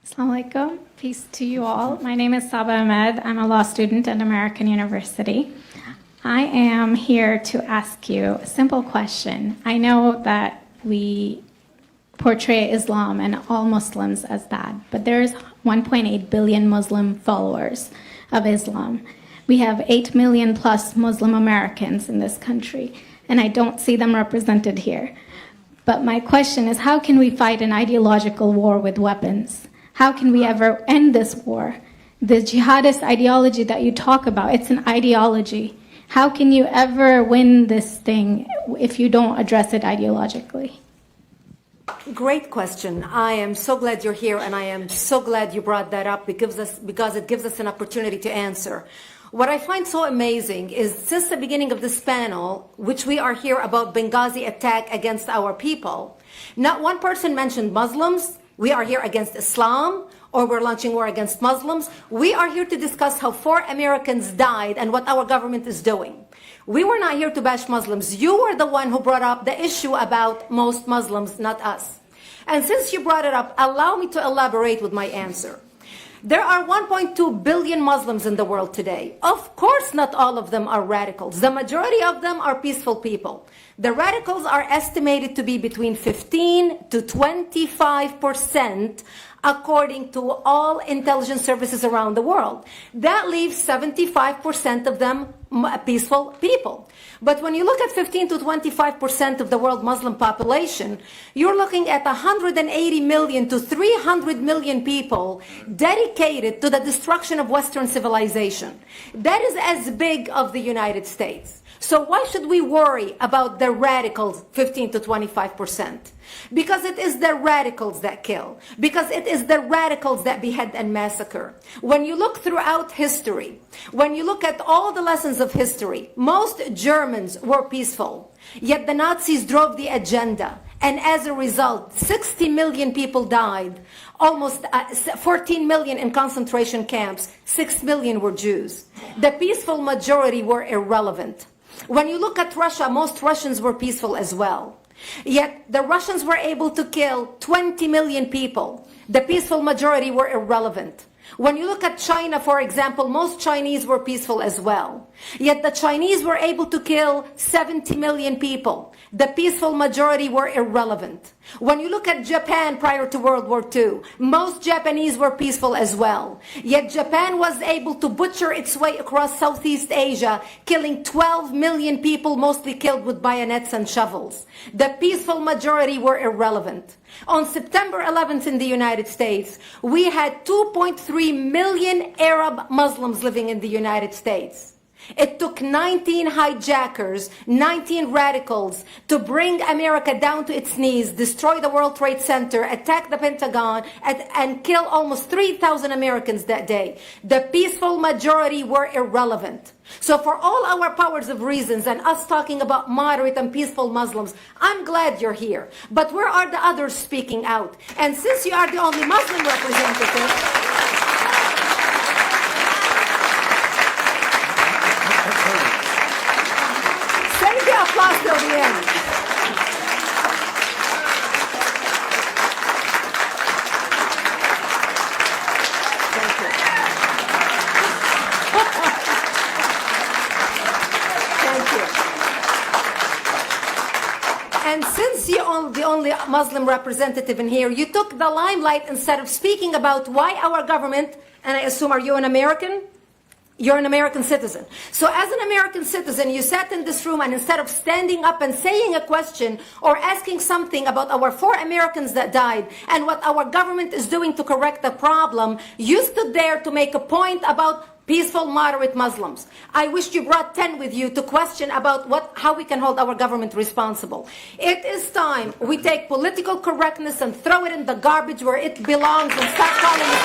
Assalamu alaikum. Peace to you all. My name is Saba Ahmed. I'm a law student at American University. I am here to ask you a simple question. I know that we portray Islam and all Muslims as bad, but there's 1.8 billion Muslim followers of Islam. We have 8 million plus Muslim Americans in this country, and I don't see them represented here. But my question is, how can we fight an ideological war with weapons? How can we ever end this war? The jihadist ideology that you talk about, it's an ideology. How can you ever win this thing if you don't address it ideologically? Great question. I am so glad you're here, and I am so glad you brought that up because it gives us an opportunity to answer. What I find so amazing is since the beginning of this panel, which we are here about Benghazi attack against our people, not one person mentioned Muslims. We are here against Islam, or we're launching war against Muslims. We are here to discuss how 4 Americans died and what our government is doing. We were not here to bash Muslims. You were the one who brought up the issue about most Muslims, not us. And since you brought it up, allow me to elaborate with my answer. There are 1.2 billion Muslims in the world today. Of course, not all of them are radicals. The majority of them are peaceful people. The radicals are estimated to be between 15 to 25%, according to all intelligence services around the world. That leaves 75% of them peaceful people. But when you look at 15 to 25% of the world Muslim population, you're looking at 180 million to 300 million people dedicated to the destruction of Western civilization. That is as big of the United States. So why should we worry about the radicals, 15 to 25%? Because it is the radicals that kill. Because it is the radicals that behead and massacre. When you look throughout history, when you look at all the lessons of history, most Germans were peaceful. Yet the Nazis drove the agenda. And as a result, 60 million people died. Almost 14 million in concentration camps. 6 million were Jews. The peaceful majority were irrelevant. When you look at Russia, most Russians were peaceful as well. Yet the Russians were able to kill 20 million people. The peaceful majority were irrelevant. When you look at China, for example, most Chinese were peaceful as well. Yet the Chinese were able to kill 70 million people. The peaceful majority were irrelevant. When you look at Japan prior to World War II, most Japanese were peaceful as well. Yet Japan was able to butcher its way across Southeast Asia, killing 12 million people, mostly killed with bayonets and shovels. The peaceful majority were irrelevant. On September 11th in the United States, we had 2.3 million Arab Muslims living in the United States. It took 19 hijackers, 19 radicals to bring America down to its knees, destroy the World Trade Center, attack the Pentagon, and kill almost 3,000 Americans that day. The peaceful majority were irrelevant. So for all our powers of reasons and us talking about moderate and peaceful Muslims, I'm glad you're here. But where are the others speaking out? And since you are the only Muslim representative, applause till the end. Thank you. Thank you. And since you're the only Muslim representative in here, you took the limelight instead of speaking about why our government, and I assume, are you an American? You're an American citizen. So as an American citizen, you sat in this room and instead of standing up and saying a question or asking something about our 4 Americans that died and what our government is doing to correct the problem, you stood there to make a point about peaceful, moderate Muslims. I wish you brought 10 with you to question about how we can hold our government responsible. It is time we take political correctness and throw it in the garbage where it belongs and start calling it